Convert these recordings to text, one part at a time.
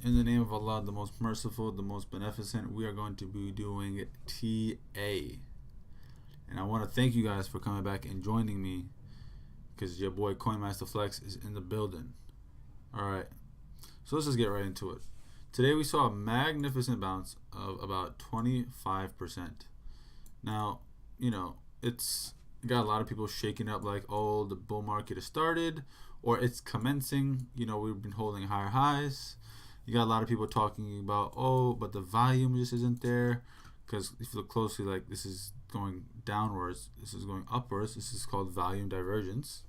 In the name of Allah, the most merciful, the most beneficent, we are going to be doing TA. And I want to thank you guys for coming back and joining me because your boy CoinMaster Flex is in the building. Alright, so let's just get right into it. Today we saw a magnificent bounce of about 25%. Now, it's got a lot of people shaking up like, oh, the bull market has started or it's commencing. We've been holding higher highs. You got a lot of people talking about, oh, but the volume just isn't there. Because if you look closely, like this is going downwards, this is going upwards. This is called volume divergence.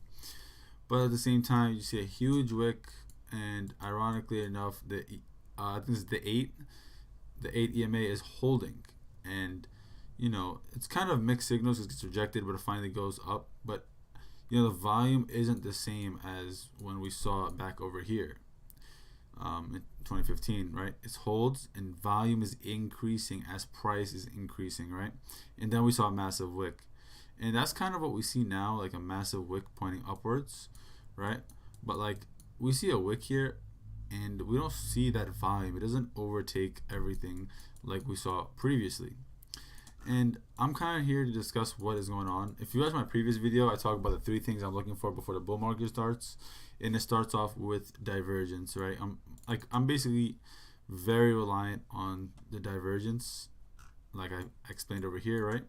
But at the same time, you see a huge wick, and ironically enough, I think this is the 8 EMA is holding, and it's kind of mixed signals. It gets rejected, but it finally goes up. But the volume isn't the same as when we saw it back over here. In 2015, right? It holds and volume is increasing as price is increasing, right? And then we saw a massive wick, and that's kind of what we see now, like a massive wick pointing upwards, right? But like we see a wick here, and we don't see that volume. It doesn't overtake everything like we saw previously. And I'm kind of here to discuss what is going on. If you watch my previous video, I talk about the 3 things I'm looking for before the bull market starts, and it starts off with divergence, right? I'm basically very reliant on the divergence, like I explained over here, right?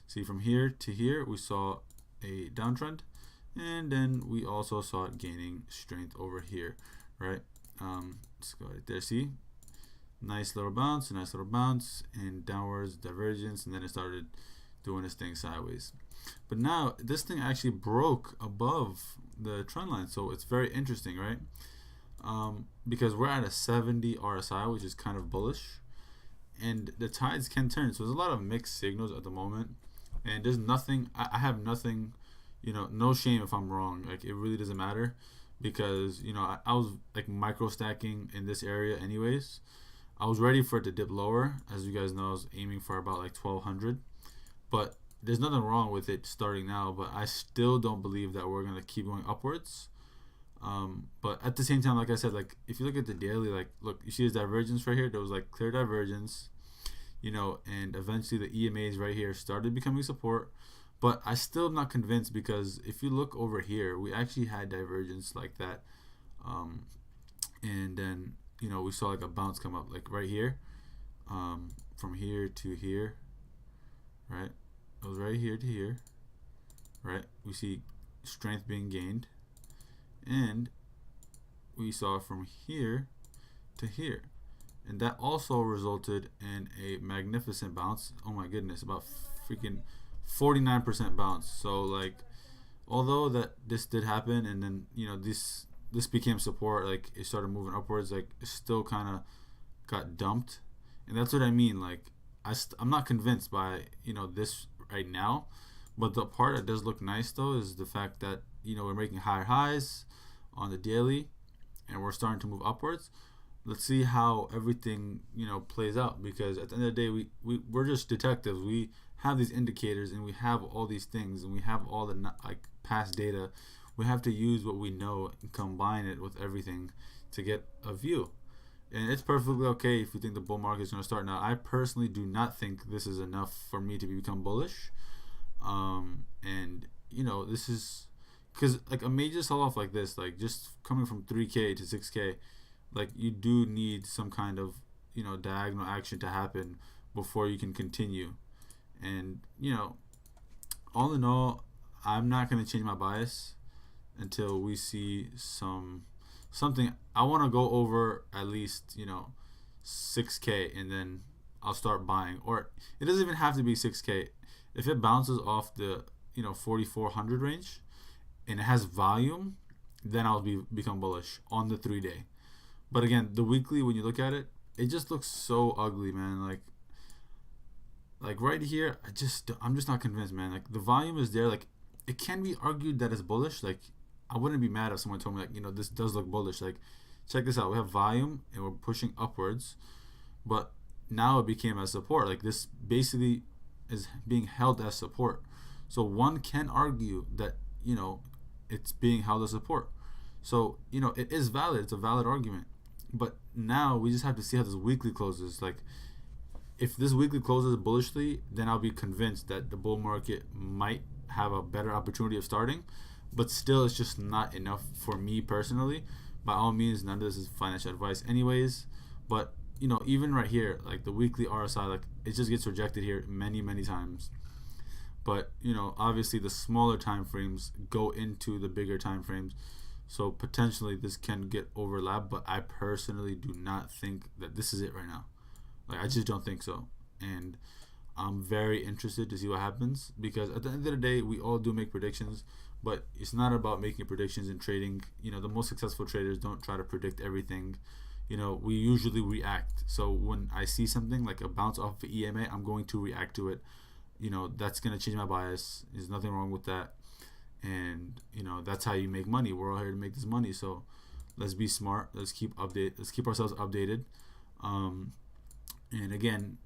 See, from here to here, we saw a downtrend, and then we also saw it gaining strength over here, right? Let's go right there. See, nice little bounce, and downwards divergence, and then it started doing this thing sideways. But now this thing actually broke above the trend line, so it's very interesting, right? Because we're at a 70 RSI, which is kind of bullish, and the tides can turn. So there's a lot of mixed signals at the moment, and there's nothing. I have nothing, no shame if I'm wrong. Like, it really doesn't matter, because I was like micro stacking in this area anyways. I was ready for it to dip lower. As you guys know, I was aiming for about like 1200, but there's nothing wrong with it starting now. But I still don't believe that we're gonna keep going upwards. But at the same time, like I said, like if you look at the daily, like look, you see this divergence right here. There was like clear divergence, and eventually the EMAs right here started becoming support. But I still am not convinced, because if you look over here, we actually had divergence like that, and then we saw like a bounce come up like right here, from here to here, right? It was right here to here, right? We see strength being gained, and we saw from here to here, and that also resulted in a magnificent bounce. Oh my goodness, about freaking 49% bounce. So like, although that this did happen, and then this became support, like it started moving upwards, like it still kind of got dumped. And that's what I mean, like I'm not convinced by this right now. But the part that does look nice though is the fact that we're making higher highs on the daily, and we're starting to move upwards. Let's see how everything plays out, because at the end of the day, we're just detectives. We have these indicators, and we have all these things, and we have all the like past data. We have to use what we know and combine it with everything to get a view. And it's perfectly okay if you think the bull market is going to start now. I personally do not think this is enough for me to become bullish. And this is because like a major sell off like this, like just coming from 3K to 6K, like you do need some kind of diagonal action to happen before you can continue. And all in all, I'm not going to change my bias until we see something. I want to go over at least 6K, and then I'll start buying. Or it doesn't even have to be 6K. If it bounces off the 4400 range and it has volume, then I'll become bullish on the 3-day. But again, the weekly, when you look at it, it just looks so ugly, man. Like right here, I'm just not convinced, man. Like the volume is there. Like it can be argued that it's bullish. Like I wouldn't be mad if someone told me like this does look bullish. Like check this out. We have volume and we're pushing upwards, but now it became as support. Like this basically is being held as support. So one can argue that it's being held as support. So it is valid. It's a valid argument. But now we just have to see how this weekly closes. Like, if this weekly closes bullishly, then I'll be convinced that the bull market might have a better opportunity of starting. But still, it's just not enough for me personally. By all means, none of this is financial advice, anyways. But even right here, like the weekly RSI, like it just gets rejected here many, many times. But obviously, the smaller time frames go into the bigger time frames, so potentially this can get overlapped. But I personally do not think that this is it right now. Like, I just don't think so. And I'm very interested to see what happens, because at the end of the day, we all do make predictions, but it's not about making predictions and trading. The most successful traders don't try to predict everything. We usually react. So when I see something like a bounce off of EMA, I'm going to react to it. That's going to change my bias. There's nothing wrong with that. And that's how you make money. We're all here to make this money. So let's be smart. Let's keep ourselves updated. And again,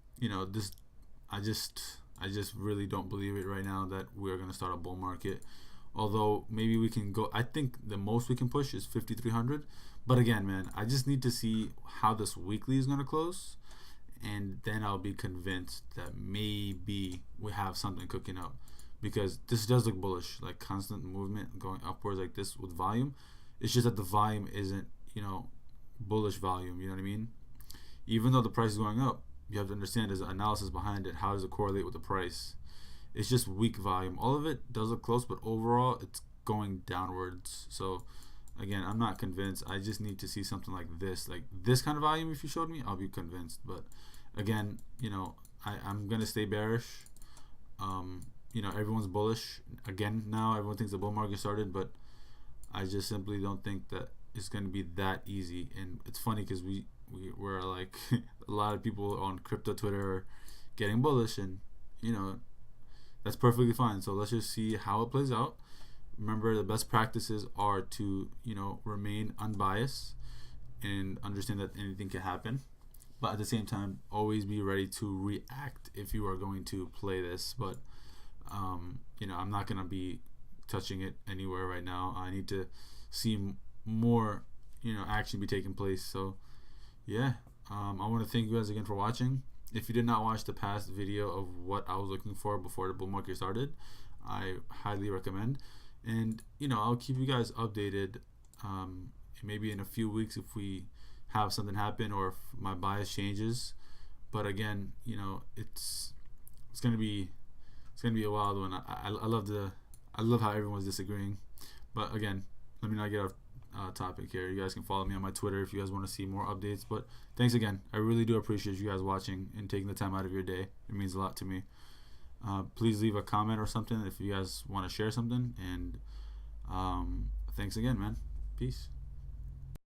this I just really don't believe it right now that we're going to start a bull market. Although maybe we can go, I think the most we can push is 5,300. But again, man, I just need to see how this weekly is going to close, and then I'll be convinced that maybe we have something cooking up, because this does look bullish, like constant movement going upwards like this with volume. It's just that the volume isn't, bullish volume, you know what I mean? Even though the price is going up, you have to understand there's an analysis behind it. How does it correlate with the price? It's just weak volume. All of it does look close, but overall it's going downwards. So again, I'm not convinced. I just need to see something like this kind of volume. If you showed me, I'll be convinced. But again, I'm gonna stay bearish. Everyone's bullish again now. Everyone thinks the bull market started, but I just simply don't think that it's gonna be that easy. And it's funny because we're like a lot of people on crypto Twitter are getting bullish, and that's perfectly fine. So let's just see how it plays out. Remember, the best practices are to remain unbiased and understand that anything can happen, but at the same time always be ready to react if you are going to play this. But I'm not gonna be touching it anywhere right now. I need to see more action be taking place. So yeah, I want to thank you guys again for watching. If you did not watch the past video of what I was looking for before the bull market started, I highly recommend. And I'll keep you guys updated. Maybe in a few weeks if we have something happen or if my bias changes. But again, it's gonna be a wild one. I love how everyone's disagreeing. But again, let me not get off topic here. You guys can follow me on my Twitter if you guys want to see more updates. But thanks again. I really do appreciate you guys watching and taking the time out of your day. It means a lot to me. Please leave a comment or something if you guys want to share something. And thanks again, man. Peace.